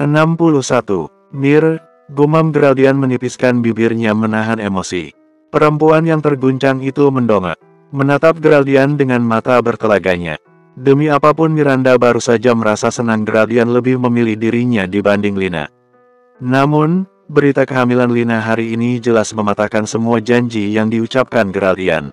61. Mir, gumam Geraldian menipiskan bibirnya menahan emosi. Perempuan yang terguncang itu mendongak, menatap Geraldian dengan mata bertelaganya. Demi apapun Miranda baru saja merasa senang Geraldian lebih memilih dirinya dibanding Lina. Namun, berita kehamilan Lina hari ini jelas mematahkan semua janji yang diucapkan Geraldian.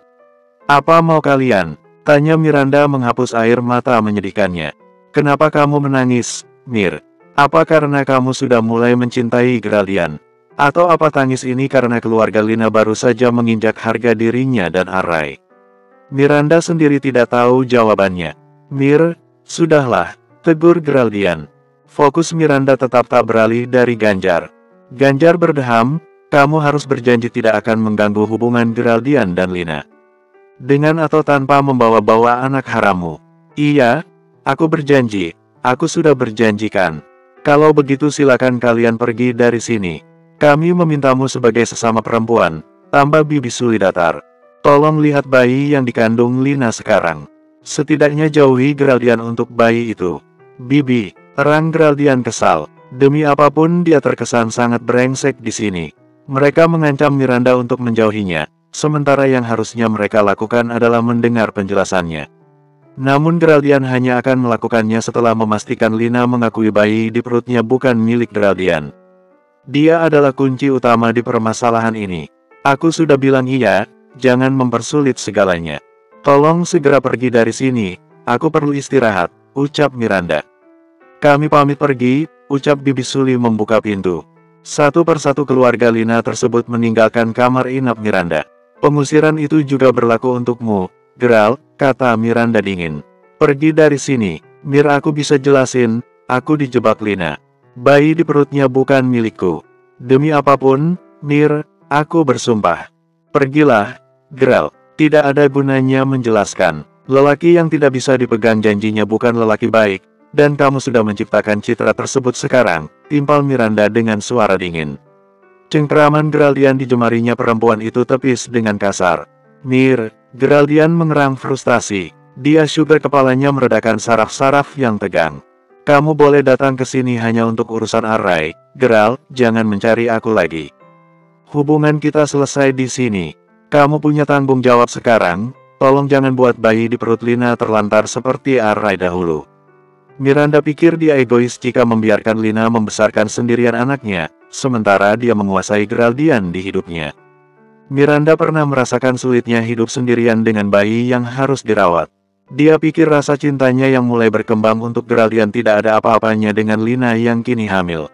"Apa mau kalian?" tanya Miranda menghapus air mata menyedihkannya. "Kenapa kamu menangis, Mir? Apa karena kamu sudah mulai mencintai Geraldian? Atau apa tangis ini karena keluarga Lina baru saja menginjak harga dirinya dan Arai?" Miranda sendiri tidak tahu jawabannya. "Mir, sudahlah," tegur Geraldian. Fokus Miranda tetap tak beralih dari Ganjar. Ganjar berdeham, "Kamu harus berjanji tidak akan mengganggu hubungan Geraldian dan Lina. Dengan atau tanpa membawa-bawa anak harammu." "Iya, aku berjanji. Aku sudah berjanjikan. Kalau begitu silakan kalian pergi dari sini. Kami memintamu sebagai sesama perempuan," tambah Bibi Suli datar. "Tolong lihat bayi yang dikandung Lina sekarang. Setidaknya jauhi Geraldian untuk bayi itu." "Bibi," terang Geraldian kesal. Demi apapun dia terkesan sangat brengsek di sini. Mereka mengancam Miranda untuk menjauhinya, sementara yang harusnya mereka lakukan adalah mendengar penjelasannya. Namun Geraldian hanya akan melakukannya setelah memastikan Lina mengakui bayi di perutnya bukan milik Geraldian. Dia adalah kunci utama di permasalahan ini. "Aku sudah bilang iya, jangan mempersulit segalanya. Tolong segera pergi dari sini, aku perlu istirahat," ucap Miranda. "Kami pamit pergi," ucap Bibi Suli membuka pintu. Satu persatu keluarga Lina tersebut meninggalkan kamar inap Miranda. "Pengusiran itu juga berlaku untukmu, Geral," kata Miranda dingin. "Pergi dari sini, Mir, aku bisa jelasin, aku dijebak Lina. Bayi di perutnya bukan milikku. Demi apapun, Mir, aku bersumpah." "Pergilah, Geral." Tidak ada gunanya menjelaskan. Lelaki yang tidak bisa dipegang janjinya bukan lelaki baik, dan kamu sudah menciptakan citra tersebut sekarang, timpal Miranda dengan suara dingin. Cengkeraman Geraldian di jemarinya perempuan itu tepis dengan kasar. "Mir," Geraldian mengerang frustasi. Dia syukur kepalanya meredakan saraf-saraf yang tegang. "Kamu boleh datang ke sini hanya untuk urusan Arai, Geral, jangan mencari aku lagi. Hubungan kita selesai di sini. Kamu punya tanggung jawab sekarang, tolong jangan buat bayi di perut Lina terlantar seperti Arai dahulu." Miranda pikir dia egois jika membiarkan Lina membesarkan sendirian anaknya, sementara dia menguasai Geraldian di hidupnya. Miranda pernah merasakan sulitnya hidup sendirian dengan bayi yang harus dirawat. Dia pikir rasa cintanya yang mulai berkembang untuk Geraldian tidak ada apa-apanya dengan Lina yang kini hamil.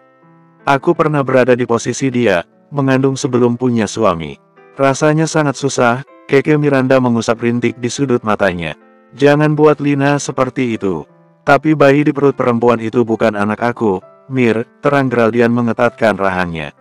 "Aku pernah berada di posisi dia, mengandung sebelum punya suami. Rasanya sangat susah," keke Miranda mengusap rintik di sudut matanya. "Jangan buat Lina seperti itu." "Tapi bayi di perut perempuan itu bukan anak aku, Mir," terang Geraldian mengetatkan rahangnya.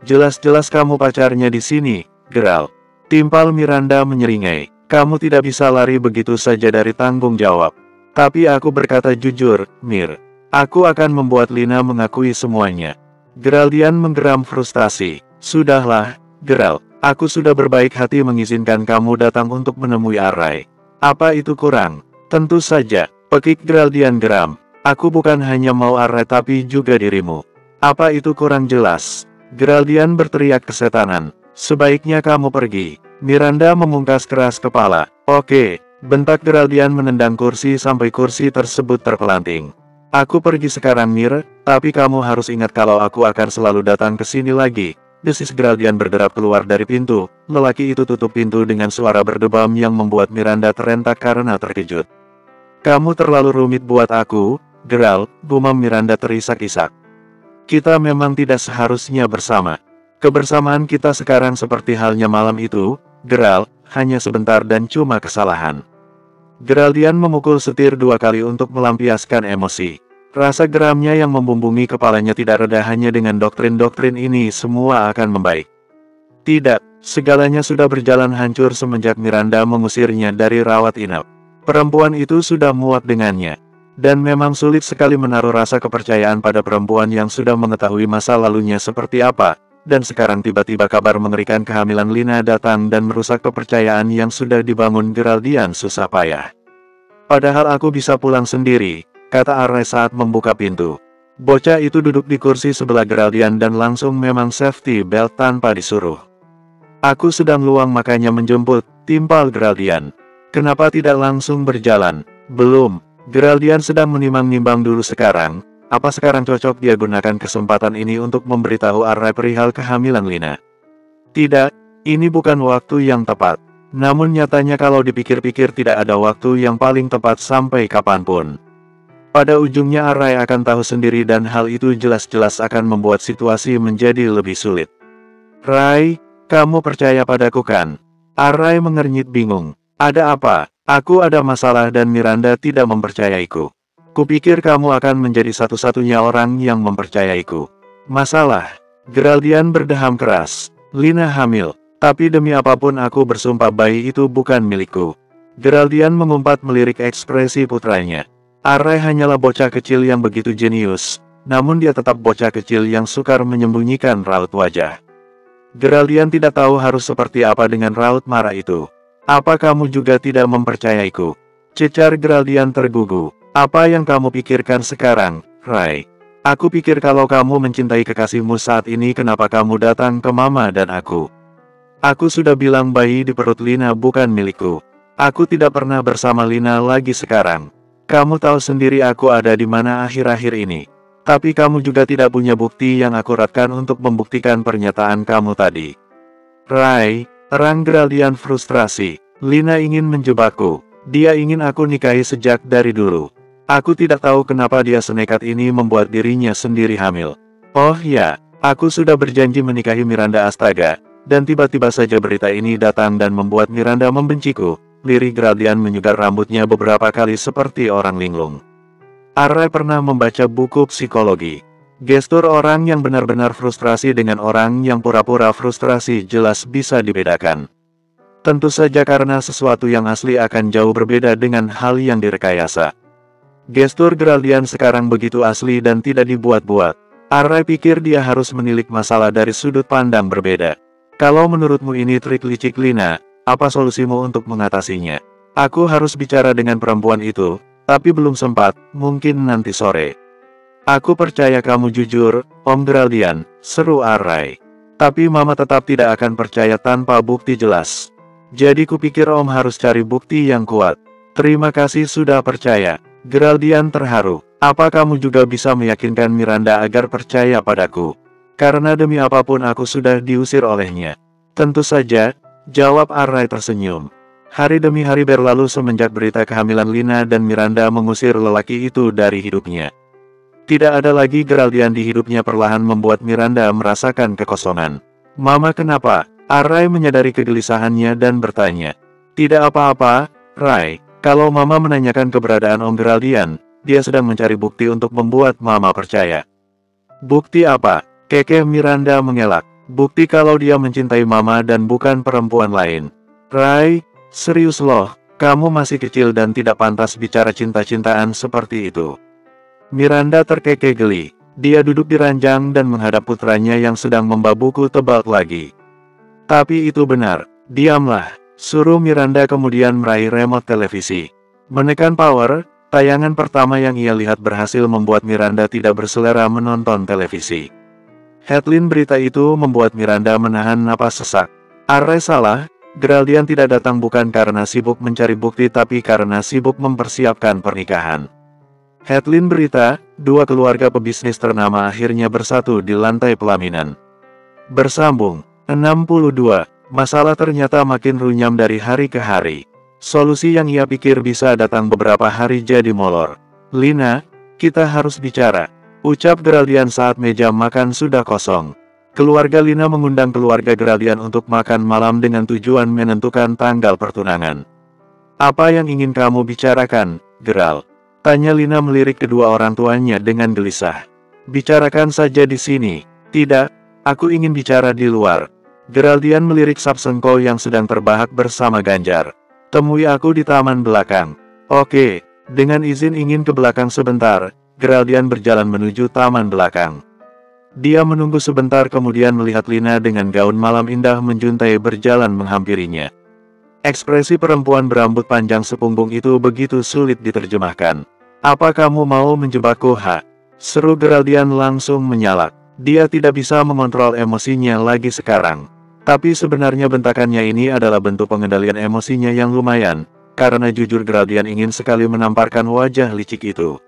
"Jelas-jelas kamu pacarnya di sini, Geral," timpal Miranda menyeringai. "Kamu tidak bisa lari begitu saja dari tanggung jawab." "Tapi aku berkata jujur, Mir. Aku akan membuat Lina mengakui semuanya." Geraldian menggeram frustasi. "Sudahlah, Geral. Aku sudah berbaik hati mengizinkan kamu datang untuk menemui Arai. Apa itu kurang?" "Tentu saja," pekik Geraldian geram. "Aku bukan hanya mau Arai tapi juga dirimu. Apa itu kurang jelas?" Geraldian berteriak kesetanan. "Sebaiknya kamu pergi." Miranda memungkas keras kepala. "Oke," bentak Geraldian menendang kursi sampai kursi tersebut terpelanting. "Aku pergi sekarang, Mir, tapi kamu harus ingat kalau aku akan selalu datang ke sini lagi," desis Geraldian berderap keluar dari pintu. Lelaki itu tutup pintu dengan suara berdebam yang membuat Miranda terentak karena terkejut. "Kamu terlalu rumit buat aku, Geral," gumam Miranda terisak-isak. "Kita memang tidak seharusnya bersama. Kebersamaan kita sekarang seperti halnya malam itu, Geral, hanya sebentar dan cuma kesalahan." Geraldian memukul setir 2 kali untuk melampiaskan emosi. Rasa geramnya yang membumbungi kepalanya tidak reda. Hanya dengan doktrin-doktrin ini semua akan membaik. Tidak, segalanya sudah berjalan hancur semenjak Miranda mengusirnya dari rawat inap. Perempuan itu sudah muak dengannya. Dan memang sulit sekali menaruh rasa kepercayaan pada perempuan yang sudah mengetahui masa lalunya seperti apa. Dan sekarang tiba-tiba kabar mengerikan kehamilan Lina datang dan merusak kepercayaan yang sudah dibangun Geraldian susah payah. "Padahal aku bisa pulang sendiri," kata Arai saat membuka pintu. Bocah itu duduk di kursi sebelah Geraldian dan langsung memang safety belt tanpa disuruh. Aku sedang luang makanya menjemput, timpal Geraldian. Kenapa tidak langsung berjalan? Belum, Geraldian sedang menimbang-nimbang dulu sekarang. Apa sekarang cocok dia gunakan kesempatan ini untuk memberitahu Arrai perihal kehamilan Lina? Tidak, ini bukan waktu yang tepat. Namun nyatanya kalau dipikir-pikir tidak ada waktu yang paling tepat sampai kapanpun. Pada ujungnya Arrai akan tahu sendiri dan hal itu jelas-jelas akan membuat situasi menjadi lebih sulit. Rai, kamu percaya padaku kan? Arrai mengernyit bingung. Ada apa? Aku ada masalah dan Miranda tidak mempercayaiku. Kupikir kamu akan menjadi satu-satunya orang yang mempercayaiku. Masalah? Geraldian berdeham keras. Lina hamil. Tapi demi apapun aku bersumpah bayi itu bukan milikku. Geraldian mengumpat melirik ekspresi putranya. Arrai hanyalah bocah kecil yang begitu jenius, namun dia tetap bocah kecil yang sukar menyembunyikan raut wajah. Geraldian tidak tahu harus seperti apa dengan raut marah itu. Apa kamu juga tidak mempercayaiku? Cecar Geraldian tergugu. Apa yang kamu pikirkan sekarang, Rai? Aku pikir kalau kamu mencintai kekasihmu saat ini kenapa kamu datang ke Mama dan aku? Aku sudah bilang bayi di perut Lina bukan milikku. Aku tidak pernah bersama Lina lagi sekarang. Kamu tahu sendiri aku ada di mana akhir-akhir ini. Tapi kamu juga tidak punya bukti yang akuratkan untuk membuktikan pernyataan kamu tadi. Rai, terang Geraldian frustrasi. Lina ingin menjebakku. Dia ingin aku nikahi sejak dari dulu. Aku tidak tahu kenapa dia senekat ini membuat dirinya sendiri hamil. Oh ya, aku sudah berjanji menikahi Miranda Astaga. Dan tiba-tiba saja berita ini datang dan membuat Miranda membenciku. Lirik Geraldian menyugar rambutnya beberapa kali seperti orang linglung. Arrai pernah membaca buku psikologi. Gestur orang yang benar-benar frustrasi dengan orang yang pura-pura frustrasi jelas bisa dibedakan. Tentu saja karena sesuatu yang asli akan jauh berbeda dengan hal yang direkayasa. Gestur Geraldian sekarang begitu asli dan tidak dibuat-buat. Arrai pikir dia harus menilik masalah dari sudut pandang berbeda. Kalau menurutmu ini trik licik Lina, apa solusimu untuk mengatasinya? Aku harus bicara dengan perempuan itu. Tapi belum sempat, mungkin nanti sore. Aku percaya kamu jujur, Om Geraldian, seru Arrai. Tapi Mama tetap tidak akan percaya tanpa bukti jelas. Jadi kupikir Om harus cari bukti yang kuat. Terima kasih sudah percaya. Geraldian terharu. Apa kamu juga bisa meyakinkan Miranda agar percaya padaku? Karena demi apapun aku sudah diusir olehnya. Tentu saja, jawab Arrai tersenyum. Hari demi hari berlalu semenjak berita kehamilan Lina dan Miranda mengusir lelaki itu dari hidupnya. Tidak ada lagi Geraldian di hidupnya perlahan membuat Miranda merasakan kekosongan. Mama kenapa? Arrai menyadari kegelisahannya dan bertanya. Tidak apa-apa, Rai. Kalau Mama menanyakan keberadaan Om Geraldian, dia sedang mencari bukti untuk membuat Mama percaya. Bukti apa? Kekeh Miranda mengelak. Bukti kalau dia mencintai Mama dan bukan perempuan lain. Rai, serius loh, kamu masih kecil dan tidak pantas bicara cinta-cintaan seperti itu. Miranda terkekeh geli. Dia duduk di ranjang dan menghadap putranya yang sedang membawa buku tebal lagi. Tapi itu benar, diamlah, suruh Miranda kemudian meraih remote televisi. Menekan power, tayangan pertama yang ia lihat berhasil membuat Miranda tidak berselera menonton televisi. Headline berita itu membuat Miranda menahan napas sesak. Arrai salah. Geraldian tidak datang bukan karena sibuk mencari bukti tapi karena sibuk mempersiapkan pernikahan. Headline berita, dua keluarga pebisnis ternama akhirnya bersatu di lantai pelaminan. Bersambung, 62, masalah ternyata makin runyam dari hari ke hari. Solusi yang ia pikir bisa datang beberapa hari jadi molor. Lina, kita harus bicara, ucap Geraldian saat meja makan sudah kosong. Keluarga Lina mengundang keluarga Geraldian untuk makan malam dengan tujuan menentukan tanggal pertunangan. Apa yang ingin kamu bicarakan, Geral? Tanya Lina melirik kedua orang tuanya dengan gelisah. Bicarakan saja di sini. Tidak, aku ingin bicara di luar. Geraldian melirik Sapsengko yang sedang terbahak bersama Ganjar. Temui aku di taman belakang. Oke, dengan izin ingin ke belakang sebentar. Geraldian berjalan menuju taman belakang. Dia menunggu sebentar kemudian melihat Lina dengan gaun malam indah menjuntai berjalan menghampirinya. Ekspresi perempuan berambut panjang sepunggung itu begitu sulit diterjemahkan. Apa kamu mau menjebakku, ha? Seru Geraldian langsung menyalak. Dia tidak bisa mengontrol emosinya lagi sekarang. Tapi sebenarnya bentakannya ini adalah bentuk pengendalian emosinya yang lumayan, karena jujur Geraldian ingin sekali menamparkan wajah licik itu.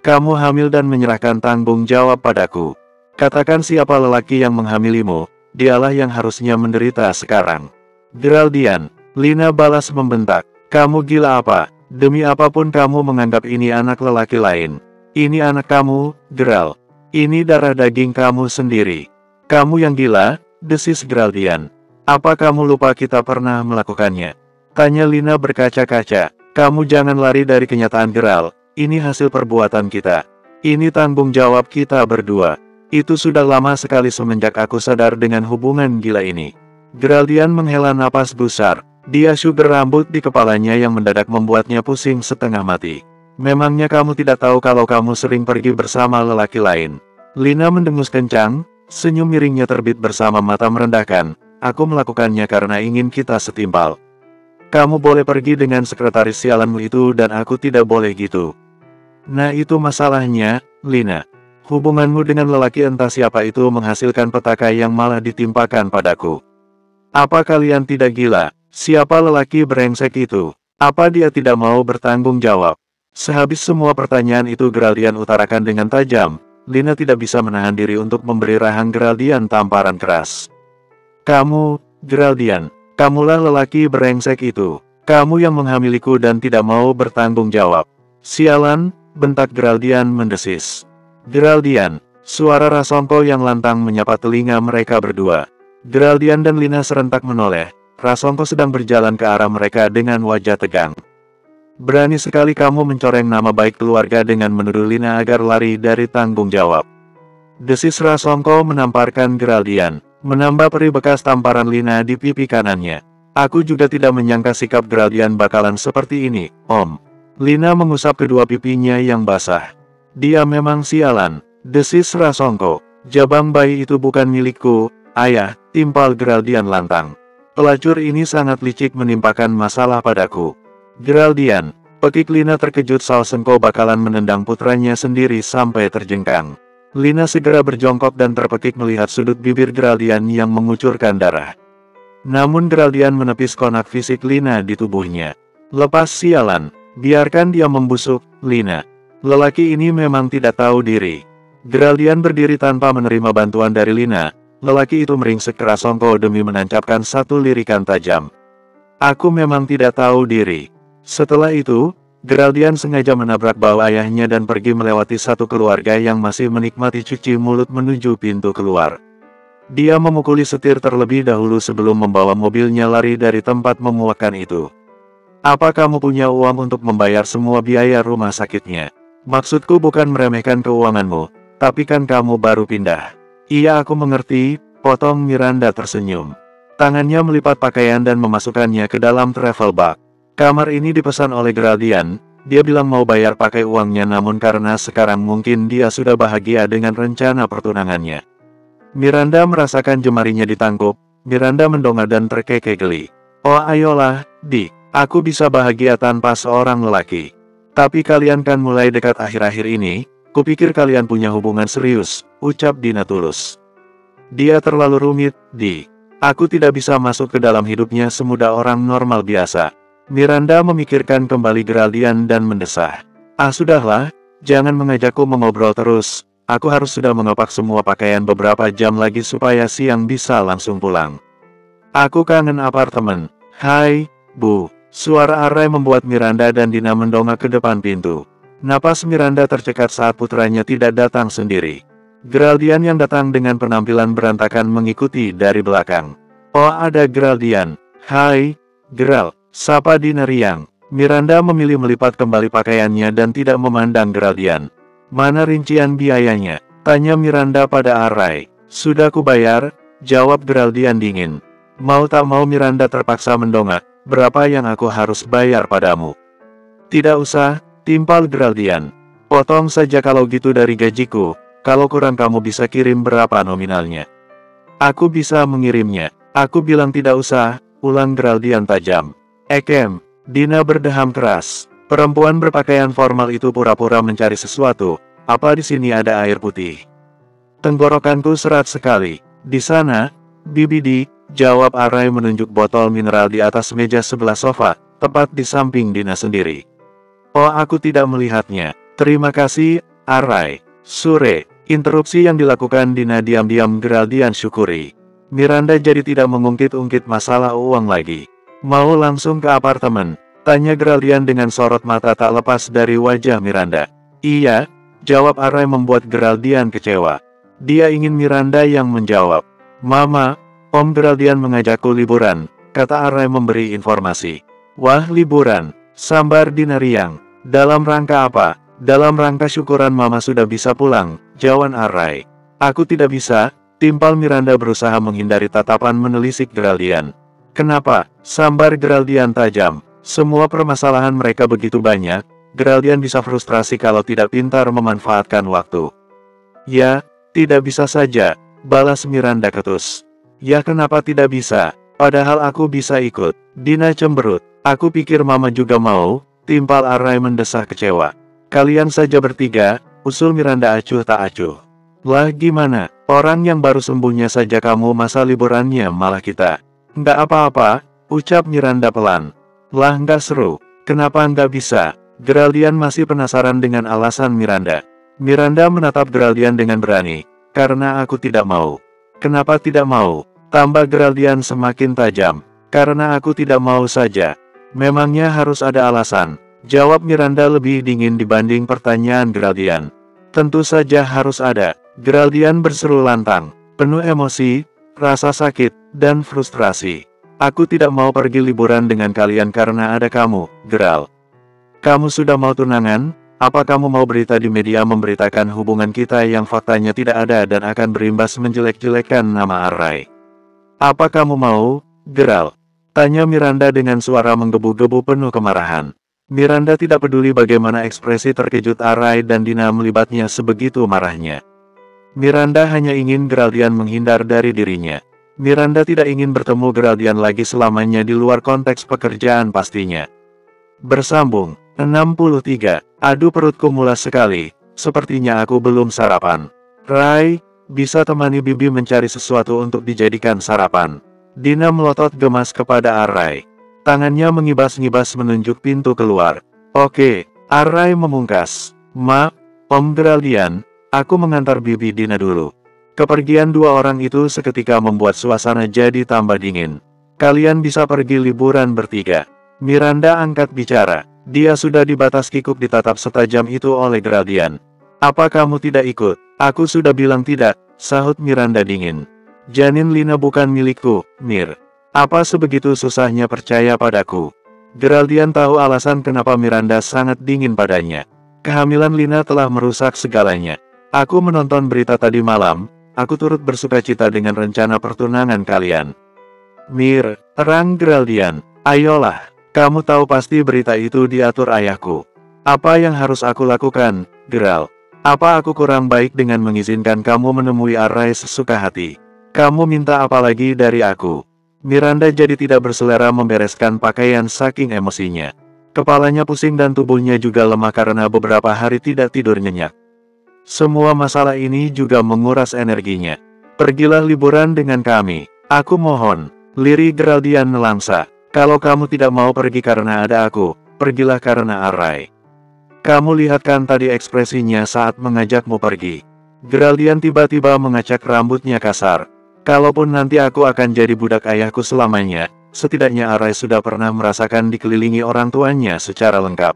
Kamu hamil dan menyerahkan tanggung jawab padaku. Katakan siapa lelaki yang menghamilimu, dialah yang harusnya menderita sekarang. Geraldian, Lina balas membentak. Kamu gila apa? Demi apapun kamu menganggap ini anak lelaki lain. Ini anak kamu, Geral. Ini darah daging kamu sendiri. Kamu yang gila, desis Geraldian. Apa kamu lupa kita pernah melakukannya? Tanya Lina berkaca-kaca. Kamu jangan lari dari kenyataan Geral. Ini hasil perbuatan kita. Ini tanggung jawab kita berdua. Itu sudah lama sekali semenjak aku sadar dengan hubungan gila ini. Geraldian menghela napas besar. Dia sugar rambut di kepalanya yang mendadak membuatnya pusing setengah mati. Memangnya kamu tidak tahu kalau kamu sering pergi bersama lelaki lain? Lina mendengus kencang, senyum miringnya terbit bersama mata merendahkan. Aku melakukannya karena ingin kita setimpal. Kamu boleh pergi dengan sekretaris sialanmu itu dan aku tidak boleh gitu. Nah itu masalahnya, Lina. Hubunganmu dengan lelaki entah siapa itu menghasilkan petaka yang malah ditimpakan padaku. Apa kalian tidak gila? Siapa lelaki brengsek itu? Apa dia tidak mau bertanggung jawab? Sehabis semua pertanyaan itu Geraldian utarakan dengan tajam, Lina tidak bisa menahan diri untuk memberi rahang Geraldian tamparan keras. Kamu, Geraldian, kamulah lelaki brengsek itu. Kamu yang menghamiliku dan tidak mau bertanggung jawab. Sialan, bentak Geraldian mendesis. Geraldian, suara Rasongko yang lantang menyapa telinga mereka berdua. Geraldian dan Lina serentak menoleh. Rasongko sedang berjalan ke arah mereka dengan wajah tegang. Berani sekali kamu mencoreng nama baik keluarga dengan menuduh Lina agar lari dari tanggung jawab. Desis Rasongko menamparkan Geraldian, menambah perih bekas tamparan Lina di pipi kanannya. Aku juga tidak menyangka sikap Geraldian bakalan seperti ini, Om. Lina mengusap kedua pipinya yang basah. Dia memang sialan, desis Rasongko. Jabang bayi itu bukan milikku, ayah, timpal Geraldian lantang. Pelacur ini sangat licik menimpakan masalah padaku. Geraldian, pekik Lina terkejut Salsengko bakalan menendang putranya sendiri sampai terjengkang. Lina segera berjongkok dan terpekik melihat sudut bibir Geraldian yang mengucurkan darah. Namun Geraldian menepis konak fisik Lina di tubuhnya. Lepas sialan, biarkan dia membusuk, Lina. Lelaki ini memang tidak tahu diri. Geraldian berdiri tanpa menerima bantuan dari Lina. Lelaki itu meringsek ke Rasongko demi menancapkan satu lirikan tajam. Aku memang tidak tahu diri. Setelah itu, Geraldian sengaja menabrak bahu ayahnya dan pergi melewati satu keluarga yang masih menikmati cuci mulut menuju pintu keluar. Dia memukuli setir terlebih dahulu sebelum membawa mobilnya lari dari tempat memuakkan itu. Apa kamu punya uang untuk membayar semua biaya rumah sakitnya? Maksudku bukan meremehkan keuanganmu, tapi kan kamu baru pindah. Iya aku mengerti, potong Miranda tersenyum. Tangannya melipat pakaian dan memasukkannya ke dalam travel bag. Kamar ini dipesan oleh Geraldian, dia bilang mau bayar pakai uangnya namun karena sekarang mungkin dia sudah bahagia dengan rencana pertunangannya. Miranda merasakan jemarinya ditangkup, Miranda mendongak dan terkekeh geli. Oh ayolah, Dik, aku bisa bahagia tanpa seorang lelaki. Tapi kalian kan mulai dekat akhir-akhir ini, kupikir kalian punya hubungan serius, ucap Dina tulus. Dia terlalu rumit, Dik. Aku tidak bisa masuk ke dalam hidupnya semudah orang normal biasa. Miranda memikirkan kembali Geraldian dan mendesah. Ah sudahlah, jangan mengajakku mengobrol terus. Aku harus sudah mengopak semua pakaian beberapa jam lagi supaya siang bisa langsung pulang. Aku kangen apartemen. Hai, Bu. Suara Arai membuat Miranda dan Dina mendongak ke depan pintu. Napas Miranda tercekat saat putranya tidak datang sendiri. Geraldian yang datang dengan penampilan berantakan mengikuti dari belakang. Oh ada Geraldian. Hai, Geral. Sapa Dina riang. Miranda memilih melipat kembali pakaiannya dan tidak memandang Geraldian. Mana rincian biayanya? Tanya Miranda pada Arai. Sudah kubayar, jawab Geraldian dingin. Mau tak mau Miranda terpaksa mendongak. Berapa yang aku harus bayar padamu? Tidak usah, timpal Geraldian. Potong saja kalau gitu dari gajiku. Kalau kurang kamu bisa kirim berapa nominalnya? Aku bisa mengirimnya. Aku bilang tidak usah, ulang Geraldian tajam. Ekem, Dina berdeham keras. Perempuan berpakaian formal itu pura-pura mencari sesuatu. Apa di sini ada air putih? Tenggorokanku serat sekali. Di sana, BBD, jawab Arai menunjuk botol mineral di atas meja sebelah sofa, tepat di samping Dina sendiri. Oh, aku tidak melihatnya. Terima kasih, Arai. Sure, interupsi yang dilakukan Dina diam-diam Geraldian syukuri. Miranda jadi tidak mengungkit-ungkit masalah uang lagi. Mau langsung ke apartemen? Tanya Geraldian dengan sorot mata tak lepas dari wajah Miranda. Iya, jawab Arai membuat Geraldian kecewa. Dia ingin Miranda yang menjawab. Mama, Om Geraldian mengajakku liburan, kata Arai memberi informasi. Wah, liburan, sambar Dina riang. Dalam rangka apa? Dalam rangka syukuran Mama sudah bisa pulang, jawab Arai. Aku tidak bisa, timpal Miranda berusaha menghindari tatapan menelisik Geraldian. Kenapa? Sambar Geraldian tajam. Semua permasalahan mereka begitu banyak, Geraldian bisa frustrasi kalau tidak pintar memanfaatkan waktu. Ya, tidak bisa saja, balas Miranda ketus. Ya kenapa tidak bisa? Padahal aku bisa ikut. Dina cemberut. Aku pikir Mama juga mau, timpal Arai mendesah kecewa. Kalian saja bertiga, usul Miranda acuh tak acuh. Lah gimana? Orang yang baru sembuhnya saja kamu masa liburannya malah kita. Nggak apa-apa, ucap Miranda pelan. Lah nggak seru, kenapa nggak bisa? Geraldian masih penasaran dengan alasan Miranda. Miranda menatap Geraldian dengan berani. Karena aku tidak mau. Kenapa tidak mau? Tambah Geraldian semakin tajam. Karena aku tidak mau saja. Memangnya harus ada alasan? Jawab Miranda lebih dingin dibanding pertanyaan Geraldian. Tentu saja harus ada. Geraldian berseru lantang, penuh emosi, rasa sakit, dan frustrasi. Aku tidak mau pergi liburan dengan kalian karena ada kamu, Geral. Kamu sudah mau tunangan? Apa kamu mau berita di media memberitakan hubungan kita yang faktanya tidak ada dan akan berimbas menjelek-jelekkan nama Arai? Apa kamu mau, Geral? Tanya Miranda dengan suara menggebu-gebu penuh kemarahan. Miranda tidak peduli bagaimana ekspresi terkejut Arai dan Dina melibatnya sebegitu marahnya. Miranda hanya ingin Geraldian menghindar dari dirinya. Miranda tidak ingin bertemu Geraldian lagi selamanya di luar konteks pekerjaan pastinya. Bersambung, 63. Aduh perutku mulas sekali, sepertinya aku belum sarapan. Rai, bisa temani Bibi mencari sesuatu untuk dijadikan sarapan. Dina melotot gemas kepada Arai. Tangannya mengibas-ngibas menunjuk pintu keluar. Oke, Arai memungkas. Ma, Om Geraldian, aku mengantar Bibi Dina dulu. Kepergian dua orang itu seketika membuat suasana jadi tambah dingin. Kalian bisa pergi liburan bertiga. Miranda angkat bicara. Dia sudah dibatas kikuk ditatap setajam itu oleh Geraldian. Apa kamu tidak ikut? Aku sudah bilang tidak, sahut Miranda dingin. Janin Lina bukan milikku, Mir. Apa sebegitu susahnya percaya padaku? Geraldian tahu alasan kenapa Miranda sangat dingin padanya. Kehamilan Lina telah merusak segalanya. Aku menonton berita tadi malam. Aku turut bersukacita dengan rencana pertunangan kalian. Mir, terang Geraldian. Ayolah, kamu tahu pasti berita itu diatur ayahku. Apa yang harus aku lakukan, Geral? Apa aku kurang baik dengan mengizinkan kamu menemui Arai sesuka hati? Kamu minta apa lagi dari aku? Miranda jadi tidak berselera membereskan pakaian saking emosinya. Kepalanya pusing dan tubuhnya juga lemah karena beberapa hari tidak tidur nyenyak. Semua masalah ini juga menguras energinya. Pergilah liburan dengan kami. Aku mohon. Liri Geraldian nelangsa. Kalau kamu tidak mau pergi karena ada aku, pergilah karena Arai. Kamu lihat kan tadi ekspresinya saat mengajakmu pergi. Geraldian tiba-tiba mengacak rambutnya kasar. Kalaupun nanti aku akan jadi budak ayahku selamanya, setidaknya Arai sudah pernah merasakan dikelilingi orang tuanya secara lengkap.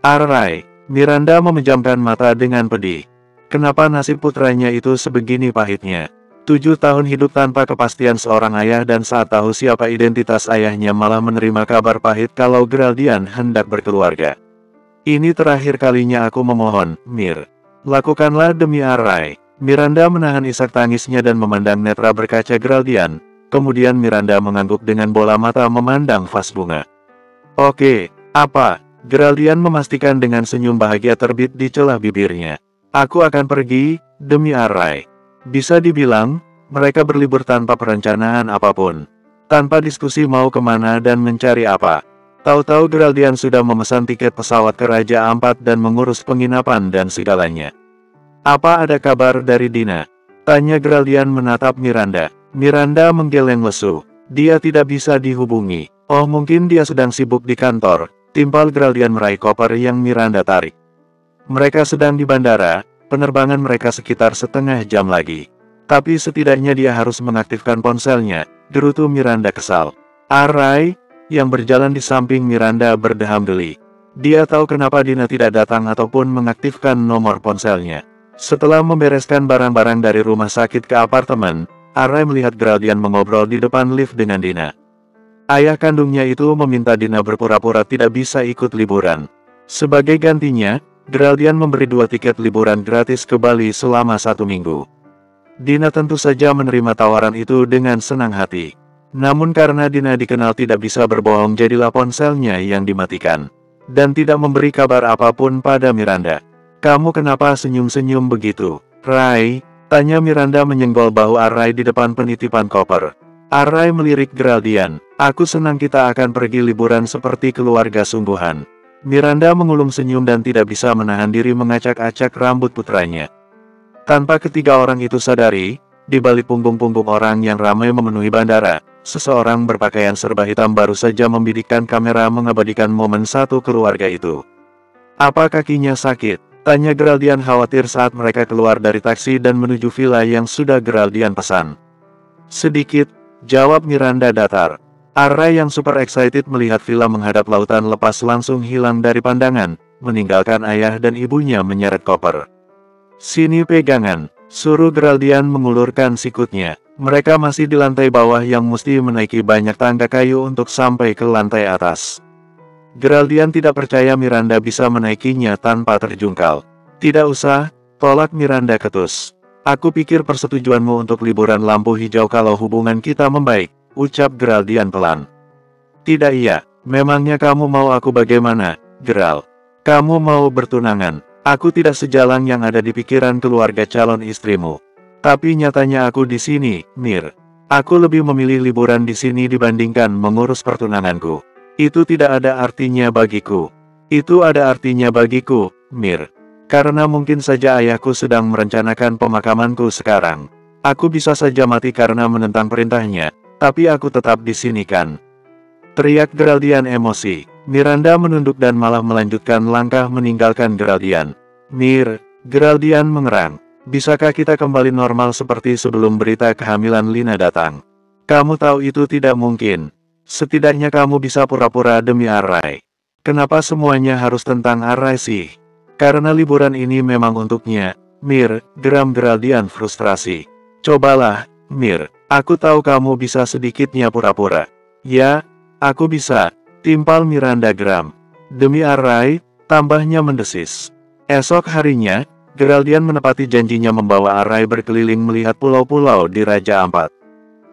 Arai, Miranda memejamkan mata dengan pedih. Kenapa nasib putranya itu sebegini pahitnya? 7 tahun hidup tanpa kepastian seorang ayah dan saat tahu siapa identitas ayahnya malah menerima kabar pahit kalau Geraldian hendak berkeluarga. Ini terakhir kalinya aku memohon, Mir. Lakukanlah demi Arai. Miranda menahan isak tangisnya dan memandang netra berkaca Geraldian. Kemudian Miranda mengangguk dengan bola mata memandang vas bunga. Oke, apa? Geraldian memastikan dengan senyum bahagia terbit di celah bibirnya. Aku akan pergi, demi Arai. Bisa dibilang, mereka berlibur tanpa perencanaan apapun. Tanpa diskusi mau kemana dan mencari apa. Tahu-tahu Geraldian sudah memesan tiket pesawat ke Raja Ampat dan mengurus penginapan dan segalanya. Apa ada kabar dari Dina? Tanya Geraldian menatap Miranda. Miranda menggeleng lesu. Dia tidak bisa dihubungi. Oh, mungkin dia sedang sibuk di kantor. Timpal Geraldian meraih koper yang Miranda tarik. Mereka sedang di bandara. Penerbangan mereka sekitar setengah jam lagi. Tapi setidaknya dia harus mengaktifkan ponselnya, gerutu Miranda kesal. Arai, yang berjalan di samping Miranda berdeham geli. Dia tahu kenapa Dina tidak datang ataupun mengaktifkan nomor ponselnya. Setelah membereskan barang-barang dari rumah sakit ke apartemen, Arai melihat Geraldian mengobrol di depan lift dengan Dina. Ayah kandungnya itu meminta Dina berpura-pura tidak bisa ikut liburan. Sebagai gantinya, Geraldian memberi 2 tiket liburan gratis ke Bali selama 1 minggu. Dina tentu saja menerima tawaran itu dengan senang hati. Namun karena Dina dikenal tidak bisa berbohong, jadilah ponselnya yang dimatikan. Dan tidak memberi kabar apapun pada Miranda. Kamu kenapa senyum-senyum begitu, Rai? Tanya Miranda menyenggol bahu Arai di depan penitipan koper. Arai melirik Geraldian. Aku senang kita akan pergi liburan seperti keluarga sungguhan. Miranda mengulum senyum dan tidak bisa menahan diri mengacak-acak rambut putranya. Tanpa ketiga orang itu sadari, di balik punggung-punggung orang yang ramai memenuhi bandara, seseorang berpakaian serba hitam baru saja membidikkan kamera mengabadikan momen satu keluarga itu. Apa kakinya sakit? Tanya Geraldian khawatir saat mereka keluar dari taksi dan menuju villa yang sudah Geraldian pesan. Sedikit, jawab Miranda datar. Arai yang super excited melihat villa menghadap lautan lepas langsung hilang dari pandangan, meninggalkan ayah dan ibunya menyeret koper. Sini pegangan, suruh Geraldian mengulurkan sikutnya. Mereka masih di lantai bawah yang mesti menaiki banyak tangga kayu untuk sampai ke lantai atas. Geraldian tidak percaya Miranda bisa menaikinya tanpa terjungkal. Tidak usah, tolak Miranda ketus. Aku pikir persetujuanmu untuk liburan lampu hijau kalau hubungan kita membaik, ucap Geraldian pelan. Tidak iya, memangnya kamu mau aku bagaimana, Geral? Kamu mau bertunangan? Aku tidak sejalan yang ada di pikiran keluarga calon istrimu. Tapi nyatanya aku di sini, Mir. Aku lebih memilih liburan di sini dibandingkan mengurus pertunanganku. Itu tidak ada artinya bagiku. Itu ada artinya bagiku, Mir. Karena mungkin saja ayahku sedang merencanakan pemakamanku sekarang. Aku bisa saja mati karena menentang perintahnya, tapi aku tetap di sini kan. Teriak Geraldian emosi. Miranda menunduk dan malah melanjutkan langkah meninggalkan Geraldian. Mir, Geraldian mengerang. Bisakah kita kembali normal seperti sebelum berita kehamilan Lina datang? Kamu tahu itu tidak mungkin. Setidaknya kamu bisa pura-pura demi Arai. Kenapa semuanya harus tentang Arai sih? Karena liburan ini memang untuknya, Mir, geram Geraldian frustrasi. Cobalah, Mir, aku tahu kamu bisa sedikitnya pura-pura. Ya, aku bisa, timpal Miranda geram. Demi Arai, tambahnya mendesis. Esok harinya, Geraldian menepati janjinya membawa Arai berkeliling melihat pulau-pulau di Raja Ampat.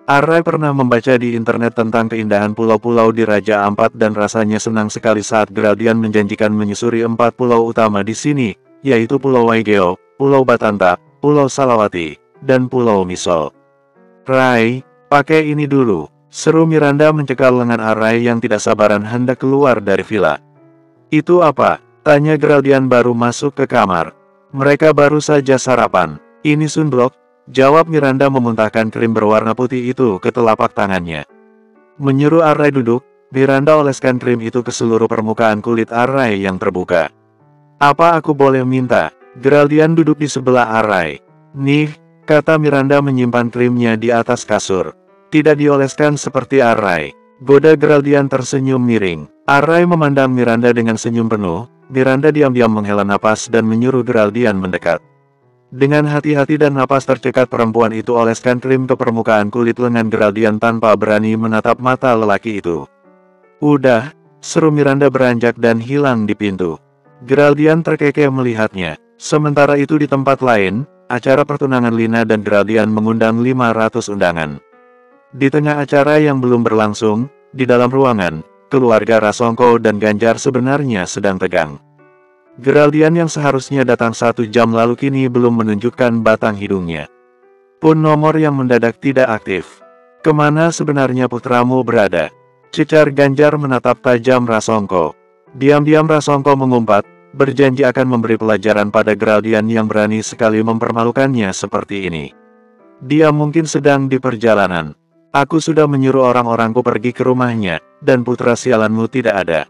Arai pernah membaca di internet tentang keindahan pulau-pulau di Raja Ampat dan rasanya senang sekali saat Geraldian menjanjikan menyusuri 4 pulau utama di sini, yaitu Pulau Waigeo, Pulau Batanta, Pulau Salawati, dan Pulau Misol. Rai, pakai ini dulu, seru Miranda mencekal lengan Arai yang tidak sabaran hendak keluar dari villa. Itu apa? Tanya Geraldian baru masuk ke kamar. Mereka baru saja sarapan. Ini sunblock, jawab Miranda memuntahkan krim berwarna putih itu ke telapak tangannya. Menyuruh Arai duduk, Miranda oleskan krim itu ke seluruh permukaan kulit Arai yang terbuka. Apa aku boleh minta? Geraldian duduk di sebelah Arai. Nih, kata Miranda menyimpan krimnya di atas kasur. Tidak dioleskan seperti Arai. Goda Geraldian tersenyum miring. Arai memandang Miranda dengan senyum penuh. Miranda diam-diam menghela napas dan menyuruh Geraldian mendekat. Dengan hati-hati dan napas tercekat perempuan itu oleskan krim ke permukaan kulit lengan Geraldian tanpa berani menatap mata lelaki itu. Udah, seru Miranda beranjak dan hilang di pintu. Geraldian terkekeh melihatnya. Sementara itu di tempat lain, acara pertunangan Lina dan Geraldian mengundang 500 undangan. Di tengah acara yang belum berlangsung, di dalam ruangan, keluarga Rasongko dan Ganjar sebenarnya sedang tegang. Geraldian yang seharusnya datang 1 jam lalu kini belum menunjukkan batang hidungnya. Pun nomor yang mendadak tidak aktif. Kemana sebenarnya putramu berada? Cecar Ganjar menatap tajam Rasongko. Diam-diam Rasongko mengumpat, berjanji akan memberi pelajaran pada Geraldian yang berani sekali mempermalukannya seperti ini. Dia mungkin sedang di perjalanan. Aku sudah menyuruh orang-orangku pergi ke rumahnya, dan putra sialanmu tidak ada.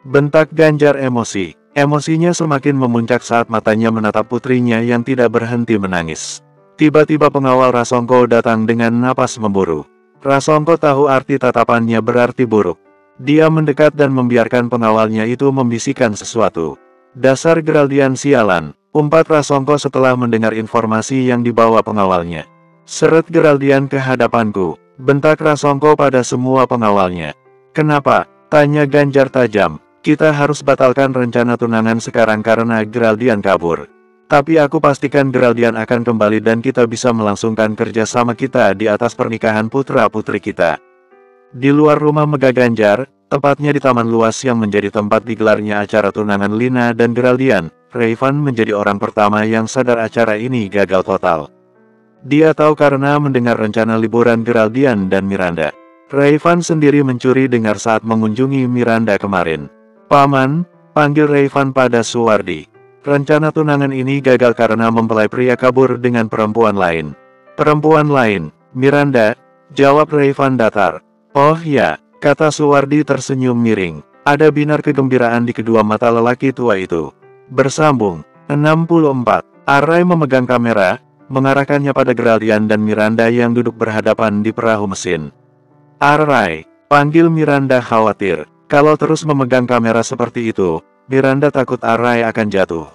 Bentak Ganjar emosi. Emosinya semakin memuncak saat matanya menatap putrinya yang tidak berhenti menangis. Tiba-tiba pengawal Rasongko datang dengan napas memburu. Rasongko tahu arti tatapannya berarti buruk. Dia mendekat dan membiarkan pengawalnya itu membisikkan sesuatu. Dasar Geraldian sialan, umpat Rasongko setelah mendengar informasi yang dibawa pengawalnya. Seret Geraldian ke hadapanku, bentak Rasongko pada semua pengawalnya. Kenapa? Tanya Ganjar tajam. Kita harus batalkan rencana tunangan sekarang karena Geraldian kabur. Tapi aku pastikan Geraldian akan kembali dan kita bisa melangsungkan kerjasama kita di atas pernikahan putra-putri kita. Di luar rumah megah Ganjar, tepatnya di taman luas yang menjadi tempat digelarnya acara tunangan Lina dan Geraldian, Rayvan menjadi orang pertama yang sadar acara ini gagal total. Dia tahu karena mendengar rencana liburan Geraldian dan Miranda. Rayvan sendiri mencuri dengar saat mengunjungi Miranda kemarin. Paman, panggil Rayvan pada Suwardi. Rencana tunangan ini gagal karena mempelai pria kabur dengan perempuan lain. Perempuan lain, Miranda, jawab Rayvan datar. Oh ya, kata Suwardi tersenyum miring. Ada binar kegembiraan di kedua mata lelaki tua itu. Bersambung, 64. Arai memegang kamera, mengarahkannya pada Geraldian dan Miranda yang duduk berhadapan di perahu mesin. Arai, panggil Miranda khawatir. Kalau terus memegang kamera seperti itu, Miranda takut Arai akan jatuh.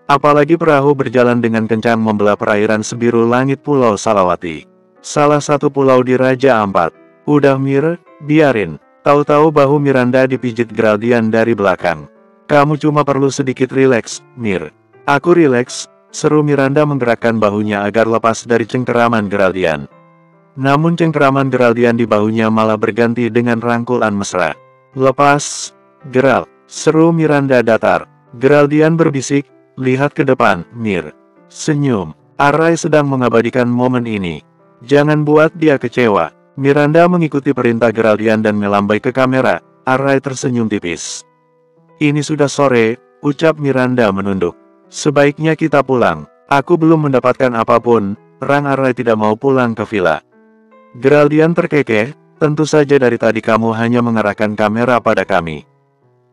Apalagi perahu berjalan dengan kencang membelah perairan sebiru langit Pulau Salawati. Salah satu pulau di Raja Ampat. Udah Mir, biarin. Tahu-tahu bahu Miranda dipijit Geraldian dari belakang. Kamu cuma perlu sedikit rileks, Mir. Aku rileks, seru Miranda menggerakkan bahunya agar lepas dari cengkeraman Geraldian. Namun cengkeraman Geraldian di bahunya malah berganti dengan rangkulan mesra. Lepas, Geral, seru Miranda datar. Geraldian berbisik, lihat ke depan, Mir. Senyum, Arai sedang mengabadikan momen ini. Jangan buat dia kecewa. Miranda mengikuti perintah Geraldian dan melambai ke kamera. Arai tersenyum tipis. Ini sudah sore, ucap Miranda menunduk. Sebaiknya kita pulang. Aku belum mendapatkan apapun. Rang Arai tidak mau pulang ke villa. Geraldian terkekeh, tentu saja dari tadi kamu hanya mengarahkan kamera pada kami.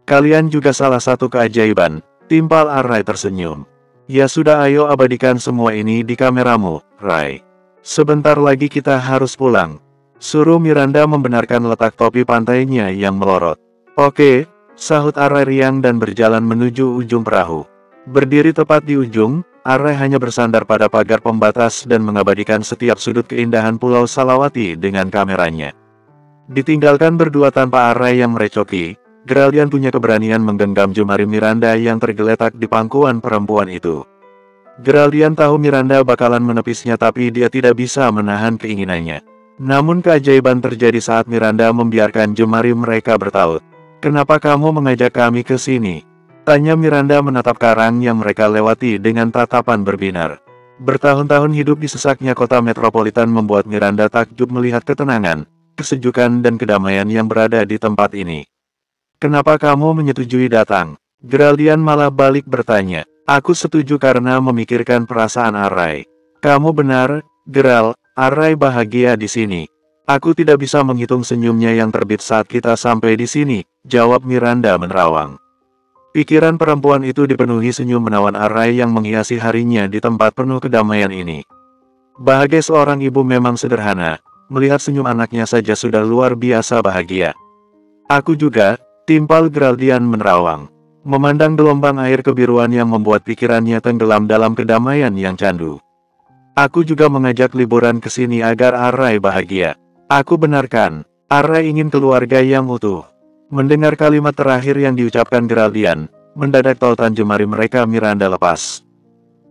Kalian juga salah satu keajaiban, timpal Arai tersenyum. Ya sudah ayo abadikan semua ini di kameramu, Rai. Sebentar lagi kita harus pulang. Suruh Miranda membenarkan letak topi pantainya yang melorot. Oke, sahut Arai riang dan berjalan menuju ujung perahu. Berdiri tepat di ujung, Arai hanya bersandar pada pagar pembatas dan mengabadikan setiap sudut keindahan Pulau Salawati dengan kameranya. Ditinggalkan berdua tanpa Arai yang merecoki, Geraldian punya keberanian menggenggam jemari Miranda yang tergeletak di pangkuan perempuan itu. Geraldian tahu Miranda bakalan menepisnya tapi dia tidak bisa menahan keinginannya. Namun keajaiban terjadi saat Miranda membiarkan jemari mereka bertaut. Kenapa kamu mengajak kami ke sini? Tanya Miranda menatap karang yang mereka lewati dengan tatapan berbinar. Bertahun-tahun hidup di sesaknya kota metropolitan membuat Miranda takjub melihat ketenangan, kesejukan dan kedamaian yang berada di tempat ini. Kenapa kamu menyetujui datang? Geraldian malah balik bertanya. Aku setuju karena memikirkan perasaan Arai. Kamu benar, Geral, Arai bahagia di sini. Aku tidak bisa menghitung senyumnya yang terbit saat kita sampai di sini, jawab Miranda menerawang. Pikiran perempuan itu dipenuhi senyum menawan Arai yang menghiasi harinya di tempat penuh kedamaian ini. Bahagia seorang ibu memang sederhana, melihat senyum anaknya saja sudah luar biasa bahagia. Aku juga, timpal Geraldian menerawang. Memandang gelombang air kebiruan yang membuat pikirannya tenggelam dalam kedamaian yang candu. Aku juga mengajak liburan ke sini agar Arai bahagia. Aku benarkan, Arai ingin keluarga yang utuh. Mendengar kalimat terakhir yang diucapkan Geraldian, mendadak tautan jemari mereka Miranda lepas.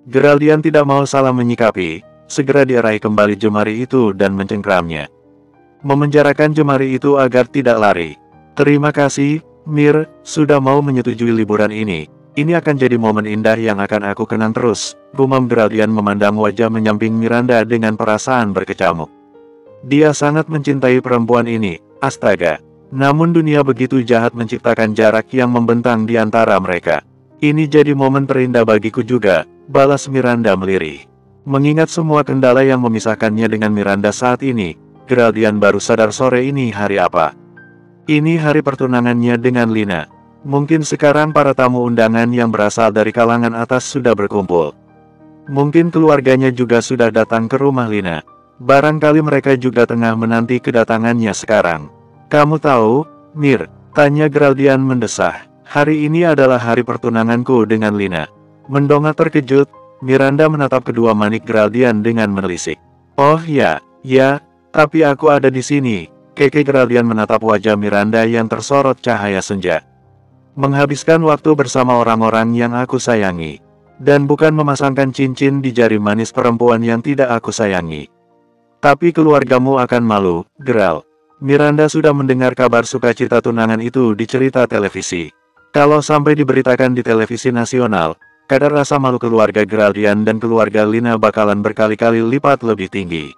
Geraldian tidak mau salah menyikapi, segera diarai kembali jemari itu dan mencengkramnya. Memenjarakan jemari itu agar tidak lari. Terima kasih, Mir, sudah mau menyetujui liburan ini. Ini akan jadi momen indah yang akan aku kenang terus, gumam Geraldian memandang wajah menyamping Miranda dengan perasaan berkecamuk. Dia sangat mencintai perempuan ini, astaga. Namun dunia begitu jahat menciptakan jarak yang membentang di antara mereka. Ini jadi momen terindah bagiku juga, balas Miranda melirih. Mengingat semua kendala yang memisahkannya dengan Miranda saat ini, Geraldian baru sadar sore ini hari apa. Ini hari pertunangannya dengan Lina. Mungkin sekarang para tamu undangan yang berasal dari kalangan atas sudah berkumpul. Mungkin keluarganya juga sudah datang ke rumah Lina. Barangkali mereka juga tengah menanti kedatangannya sekarang. Kamu tahu, Mir, tanya Geraldian mendesah. Hari ini adalah hari pertunanganku dengan Lina. Mendongak terkejut, Miranda menatap kedua manik Geraldian dengan menelisik. Oh ya, tapi aku ada di sini. Keke Geraldian menatap wajah Miranda yang tersorot cahaya senja. Menghabiskan waktu bersama orang-orang yang aku sayangi. Dan bukan memasangkan cincin di jari manis perempuan yang tidak aku sayangi. Tapi keluargamu akan malu, Geral. Miranda sudah mendengar kabar sukacita tunangan itu di cerita televisi. Kalau sampai diberitakan di televisi nasional, kadar rasa malu keluarga Geraldian dan keluarga Lina bakalan berkali-kali lipat lebih tinggi.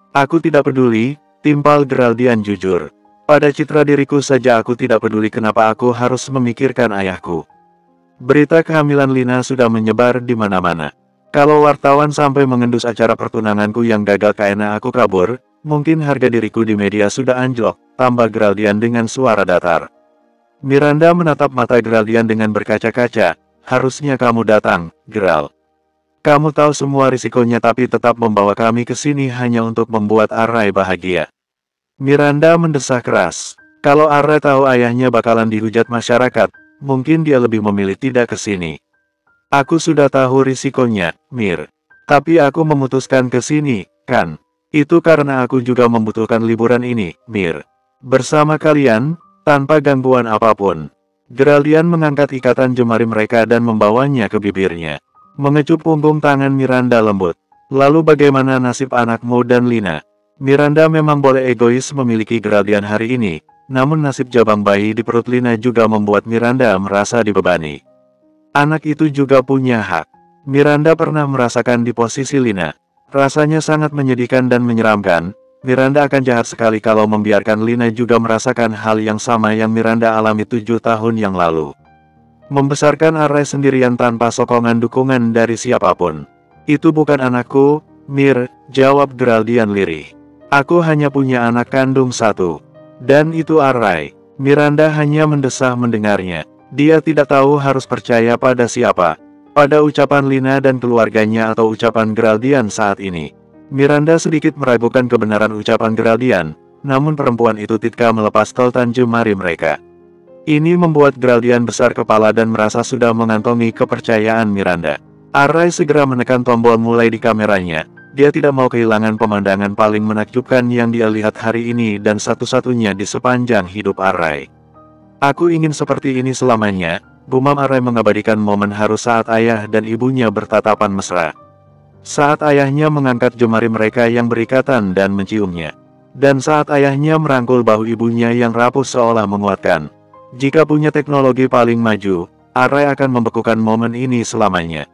Aku tidak peduli, timpal Geraldian jujur. Pada citra diriku saja aku tidak peduli kenapa aku harus memikirkan ayahku. Berita kehamilan Lina sudah menyebar di mana-mana. Kalau wartawan sampai mengendus acara pertunanganku yang gagal karena aku kabur, mungkin harga diriku di media sudah anjlok, tambah Geraldian dengan suara datar. Miranda menatap mata Geraldian dengan berkaca-kaca. Harusnya kamu datang, Geral. Kamu tahu semua risikonya tapi tetap membawa kami ke sini hanya untuk membuat Arai bahagia. Miranda mendesah keras. Kalau Arai tahu ayahnya bakalan dihujat masyarakat, mungkin dia lebih memilih tidak ke sini. Aku sudah tahu risikonya, Mir. Tapi aku memutuskan ke sini, kan? Itu karena aku juga membutuhkan liburan ini, Mir. Bersama kalian, tanpa gangguan apapun. Geraldian mengangkat ikatan jemari mereka dan membawanya ke bibirnya. Mengecup punggung tangan Miranda lembut. Lalu bagaimana nasib anakmu dan Lina? Miranda memang boleh egois memiliki Geraldian hari ini, namun nasib jabang bayi di perut Lina juga membuat Miranda merasa dibebani. Anak itu juga punya hak. Miranda pernah merasakan di posisi Lina. Rasanya sangat menyedihkan dan menyeramkan. Miranda akan jahat sekali kalau membiarkan Lina juga merasakan hal yang sama yang Miranda alami 7 tahun yang lalu. Membesarkan Arai sendirian tanpa sokongan dukungan dari siapapun. Itu bukan anakku, Mir, jawab Geraldian lirih. Aku hanya punya anak kandung satu. Dan itu Arai. Miranda hanya mendesah mendengarnya. Dia tidak tahu harus percaya pada siapa. Pada ucapan Lina dan keluarganya atau ucapan Geraldian saat ini. Miranda sedikit meragukan kebenaran ucapan Geraldian, namun perempuan itu tidak melepas tautan jemari mereka. Ini membuat Geraldian besar kepala dan merasa sudah mengantongi kepercayaan Miranda. Arai segera menekan tombol mulai di kameranya. Dia tidak mau kehilangan pemandangan paling menakjubkan yang dia lihat hari ini dan satu-satunya di sepanjang hidup Arai. Aku ingin seperti ini selamanya, gumam Arai mengabadikan momen haru saat ayah dan ibunya bertatapan mesra. Saat ayahnya mengangkat jemari mereka yang berikatan dan menciumnya. Dan saat ayahnya merangkul bahu ibunya yang rapuh seolah menguatkan. Jika punya teknologi paling maju, Arai akan membekukan momen ini selamanya.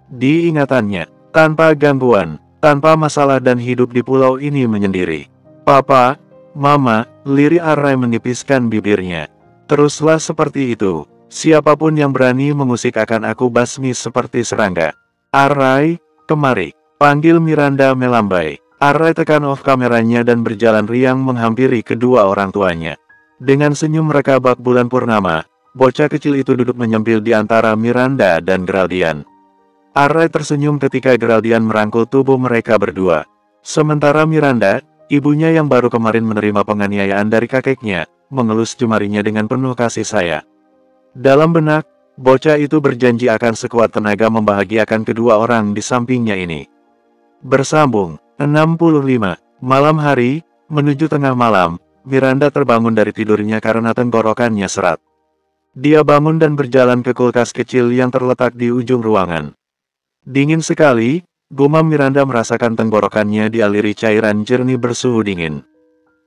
Di ingatannya, tanpa gangguan, tanpa masalah dan hidup di pulau ini menyendiri. Papa, Mama, lirih Arai menipiskan bibirnya. Teruslah seperti itu. Siapapun yang berani mengusik akan aku basmi seperti serangga. Arai, kemari, panggil Miranda melambai. Arai tekan off kameranya dan berjalan riang menghampiri kedua orang tuanya. Dengan senyum mereka bak bulan purnama, bocah kecil itu duduk menyempil di antara Miranda dan Geraldian. Arai tersenyum ketika Geraldian merangkul tubuh mereka berdua. Sementara Miranda, ibunya yang baru kemarin menerima penganiayaan dari kakeknya, mengelus jemarinya dengan penuh kasih sayang. Dalam benak, bocah itu berjanji akan sekuat tenaga membahagiakan kedua orang di sampingnya ini. Bersambung, 65. Malam hari, menuju tengah malam, Miranda terbangun dari tidurnya karena tenggorokannya serat. Dia bangun dan berjalan ke kulkas kecil yang terletak di ujung ruangan. Dingin sekali, gumam Miranda merasakan tenggorokannya dialiri cairan jernih bersuhu dingin.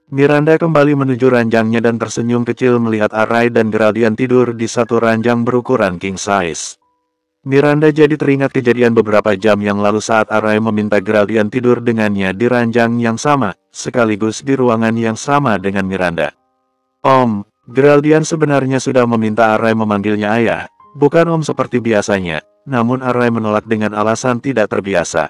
Miranda kembali menuju ranjangnya dan tersenyum kecil melihat Arai dan Geraldian tidur di satu ranjang berukuran king size. Miranda jadi teringat kejadian beberapa jam yang lalu saat Arai meminta Geraldian tidur dengannya di ranjang yang sama, sekaligus di ruangan yang sama dengan Miranda. Geraldian sebenarnya sudah meminta Arai memanggilnya ayah, Bukan Om seperti biasanya, namun Arai menolak dengan alasan tidak terbiasa.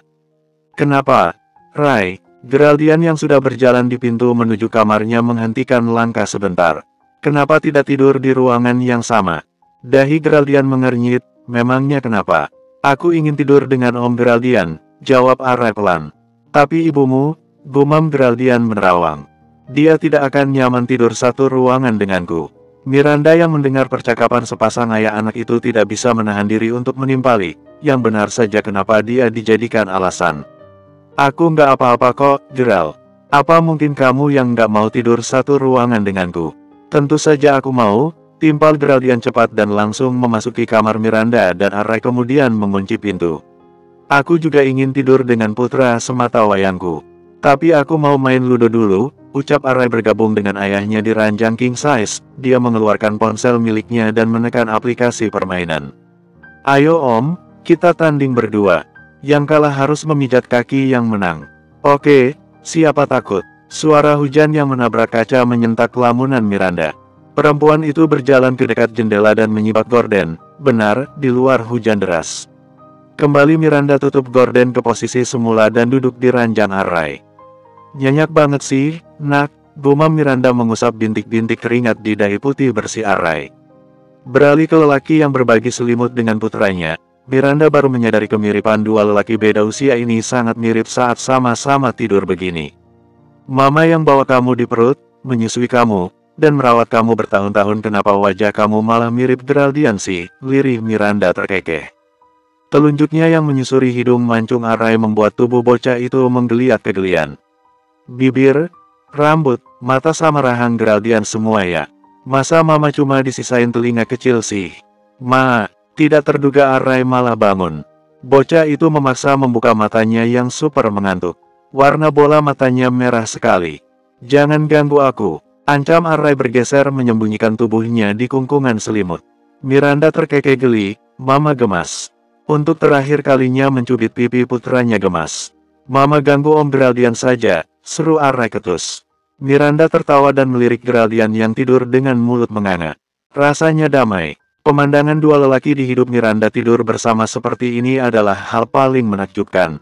Kenapa? Rai, Geraldian yang sudah berjalan di pintu menuju kamarnya menghentikan langkah sebentar. Kenapa tidak tidur di ruangan yang sama? Dahi Geraldian mengernyit, memangnya kenapa? Aku ingin tidur dengan Om Geraldian, jawab Arai pelan. Tapi ibumu, gumam Geraldian menerawang. Dia tidak akan nyaman tidur satu ruangan denganku. Miranda yang mendengar percakapan sepasang ayah anak itu tidak bisa menahan diri untuk menimpali, yang benar saja kenapa dia dijadikan alasan. Aku nggak apa-apa kok, Geral. Apa mungkin kamu yang nggak mau tidur satu ruangan denganku? Tentu saja aku mau, timpal Geraldian cepat dan langsung memasuki kamar Miranda dan Arai kemudian mengunci pintu. Aku juga ingin tidur dengan putra semata wayangku. Tapi aku mau main ludo dulu, ucap Arai bergabung dengan ayahnya di ranjang king size. Dia mengeluarkan ponsel miliknya dan menekan aplikasi permainan. Ayo Om, kita tanding berdua. Yang kalah harus memijat kaki yang menang. Oke, siapa takut? Suara hujan yang menabrak kaca menyentak lamunan Miranda. Perempuan itu berjalan ke dekat jendela dan menyibak gorden. Benar, di luar hujan deras. Kembali Miranda tutup gorden ke posisi semula dan duduk di ranjang Arai. Nyenyak banget sih, nak, gumam Miranda mengusap bintik-bintik keringat di dahi putih bersih Arai. Beralih ke lelaki yang berbagi selimut dengan putranya, Miranda baru menyadari kemiripan dua lelaki beda usia ini sangat mirip saat sama-sama tidur begini. Mama yang bawa kamu di perut, menyusui kamu, dan merawat kamu bertahun-tahun, kenapa wajah kamu malah mirip Geraldian sih? Lirih Miranda terkekeh. Telunjuknya yang menyusuri hidung mancung Arai membuat tubuh bocah itu menggeliat kegelian. Bibir, rambut, mata sama rahang Geraldian semua ya. Masa mama cuma disisain telinga kecil sih? Ma, tidak terduga Arai malah bangun. Bocah itu memaksa membuka matanya yang super mengantuk. Warna bola matanya merah sekali. Jangan ganggu aku, ancam Arai bergeser menyembunyikan tubuhnya di kungkungan selimut. Miranda terkekeh geli, mama gemas. Untuk terakhir kalinya mencubit pipi putranya gemas. Mama ganggu Om Geraldian saja, seru Arai ketus. Miranda tertawa dan melirik Geraldian yang tidur dengan mulut menganga. Rasanya damai. Pemandangan dua lelaki di hidup Miranda tidur bersama seperti ini adalah hal paling menakjubkan.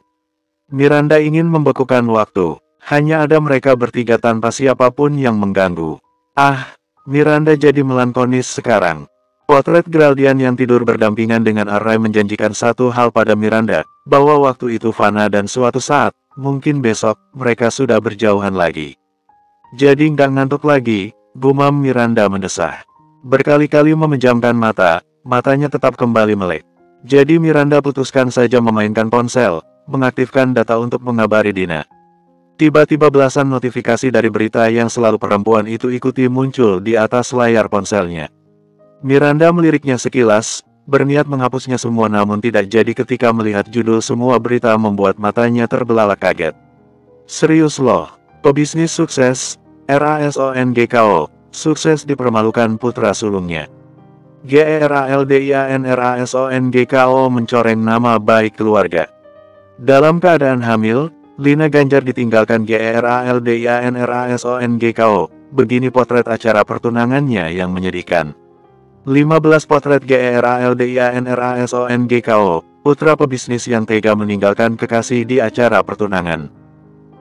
Miranda ingin membekukan waktu. Hanya ada mereka bertiga tanpa siapapun yang mengganggu. Ah, Miranda jadi melankolis sekarang. Potret Geraldian yang tidur berdampingan dengan Arai menjanjikan satu hal pada Miranda, bahwa waktu itu fana dan suatu saat, mungkin besok, mereka sudah berjauhan lagi. Jadi nggak ngantuk lagi, gumam Miranda mendesah. Berkali-kali memejamkan mata, matanya tetap kembali melek. Jadi Miranda putuskan saja memainkan ponsel, mengaktifkan data untuk mengabari Dina. Tiba-tiba belasan notifikasi dari berita yang selalu perempuan itu ikuti muncul di atas layar ponselnya. Miranda meliriknya sekilas, berniat menghapusnya semua namun tidak jadi ketika melihat judul semua berita membuat matanya terbelalak kaget. Serius loh, pebisnis sukses, RASONGKO. Sukses dipermalukan putra sulungnya. GERALDIANRASONGKO mencoreng nama baik keluarga. Dalam keadaan hamil, Lina Ganjar ditinggalkan GERALDIANRASONGKO. Begini potret acara pertunangannya yang menyedihkan. 15 potret GERALDIANRASONGKO, putra pebisnis yang tega meninggalkan kekasih di acara pertunangan.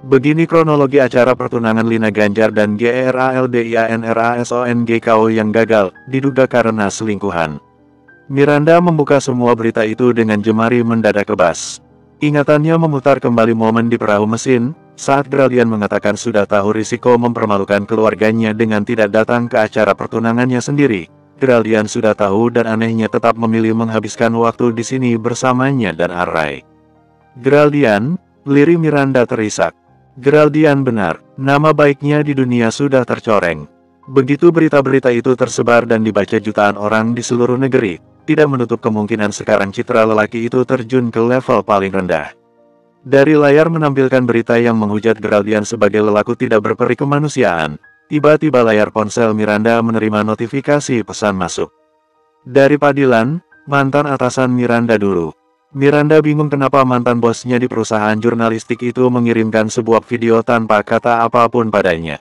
Begini kronologi acara pertunangan Lina Ganjar dan GERALDIANRASONGKO yang gagal, diduga karena selingkuhan. Miranda membuka semua berita itu dengan jemari mendadak kebas. Ingatannya memutar kembali momen di perahu mesin, saat Geraldian mengatakan sudah tahu risiko mempermalukan keluarganya dengan tidak datang ke acara pertunangannya sendiri. Geraldian sudah tahu dan anehnya tetap memilih menghabiskan waktu di sini bersamanya dan Arai. Geraldian, lirih Miranda terisak. Geraldian benar, nama baiknya di dunia sudah tercoreng. Begitu berita-berita itu tersebar dan dibaca jutaan orang di seluruh negeri, tidak menutup kemungkinan sekarang citra lelaki itu terjun ke level paling rendah. Dari layar menampilkan berita yang menghujat Geraldian sebagai lelaku tidak berperi kemanusiaan, tiba-tiba layar ponsel Miranda menerima notifikasi pesan masuk. Dari Padilan, mantan atasan Miranda dulu. Miranda bingung kenapa mantan bosnya di perusahaan jurnalistik itu mengirimkan sebuah video tanpa kata apapun padanya.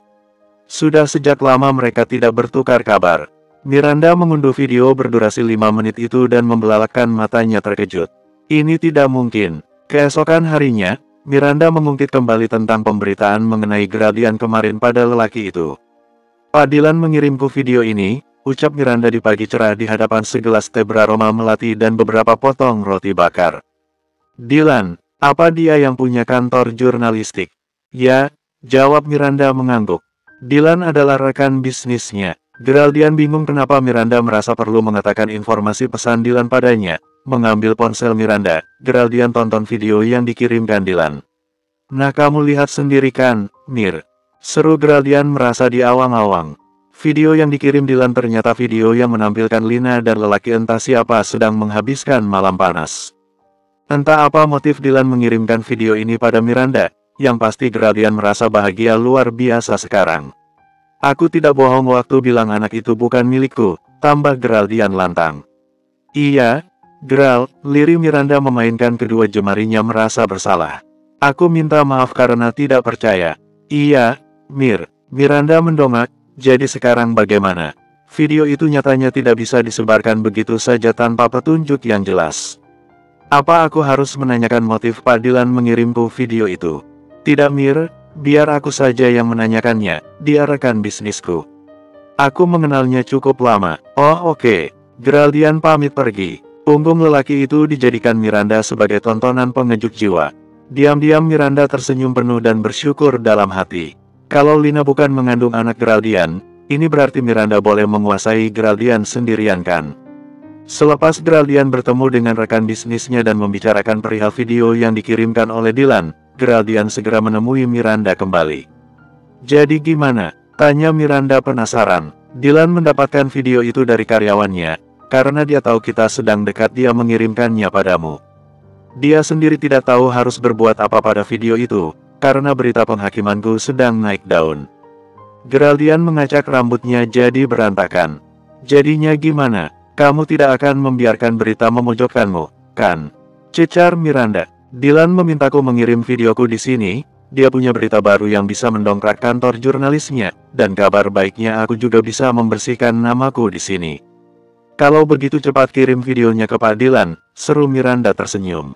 Sudah sejak lama mereka tidak bertukar kabar. Miranda mengunduh video berdurasi 5 menit itu dan membelalakkan matanya terkejut. Ini tidak mungkin. Keesokan harinya, Miranda mengungkit kembali tentang pemberitaan mengenai Geraldian kemarin pada lelaki itu. "Pak Dylan mengirimku video ini," ucap Miranda di pagi cerah di hadapan segelas teh beraroma melati dan beberapa potong roti bakar. "Dylan, apa dia yang punya kantor jurnalistik?" "Ya," jawab Miranda mengangguk. "Dylan adalah rekan bisnisnya." Geraldian bingung kenapa Miranda merasa perlu mengatakan informasi pesan Dylan padanya. Mengambil ponsel Miranda, Geraldian tonton video yang dikirimkan Dylan. "Nah, kamu lihat sendiri kan, Mir?" seru Geraldian merasa diawang-awang. Video yang dikirim Dylan ternyata video yang menampilkan Lina dan lelaki entah siapa sedang menghabiskan malam panas. Entah apa motif Dylan mengirimkan video ini pada Miranda, yang pasti Geraldian merasa bahagia luar biasa sekarang. "Aku tidak bohong waktu bilang anak itu bukan milikku," tambah Geraldian lantang. "Iya, Geral," lirik Miranda memainkan kedua jemarinya merasa bersalah. "Aku minta maaf karena tidak percaya." "Iya, Mir." Miranda mendongak. "Jadi sekarang bagaimana?" Video itu nyatanya tidak bisa disebarkan begitu saja tanpa petunjuk yang jelas. "Apa aku harus menanyakan motif Pak Dylan mengirimku video itu?" "Tidak, Mir, biar aku saja yang menanyakannya, dia rekan bisnisku. Aku mengenalnya cukup lama." "Oh, oke." Geraldian pamit pergi. Punggung lelaki itu dijadikan Miranda sebagai tontonan pengejuk jiwa. Diam-diam Miranda tersenyum penuh dan bersyukur dalam hati. Kalau Lina bukan mengandung anak Geraldian, ini berarti Miranda boleh menguasai Geraldian sendirian kan? Selepas Geraldian bertemu dengan rekan bisnisnya dan membicarakan perihal video yang dikirimkan oleh Dylan, Geraldian segera menemui Miranda kembali. "Jadi gimana?" tanya Miranda penasaran. "Dylan mendapatkan video itu dari karyawannya. Karena dia tahu kita sedang dekat, dia mengirimkannya padamu. Dia sendiri tidak tahu harus berbuat apa pada video itu, karena berita penghakimanku sedang naik daun." Geraldian mengacak rambutnya jadi berantakan. "Jadinya gimana? Kamu tidak akan membiarkan berita memojokkanmu, kan?" cecar Miranda. "Dylan memintaku mengirim videoku di sini. Dia punya berita baru yang bisa mendongkrak kantor jurnalisnya, dan kabar baiknya aku juga bisa membersihkan namaku di sini." "Kalau begitu cepat kirim videonya ke Pak Dylan," seru Miranda tersenyum.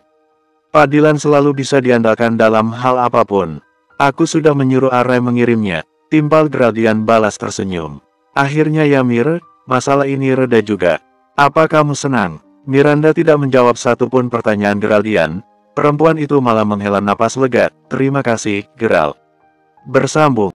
"Pak Dylan selalu bisa diandalkan dalam hal apapun. Aku sudah menyuruh Arai mengirimnya," timpal Geraldian balas tersenyum. "Akhirnya ya Mir, masalah ini reda juga. Apa kamu senang?" Miranda tidak menjawab satupun pertanyaan Geraldian. Perempuan itu malah menghela napas lega. "Terima kasih, Geral." Bersambung.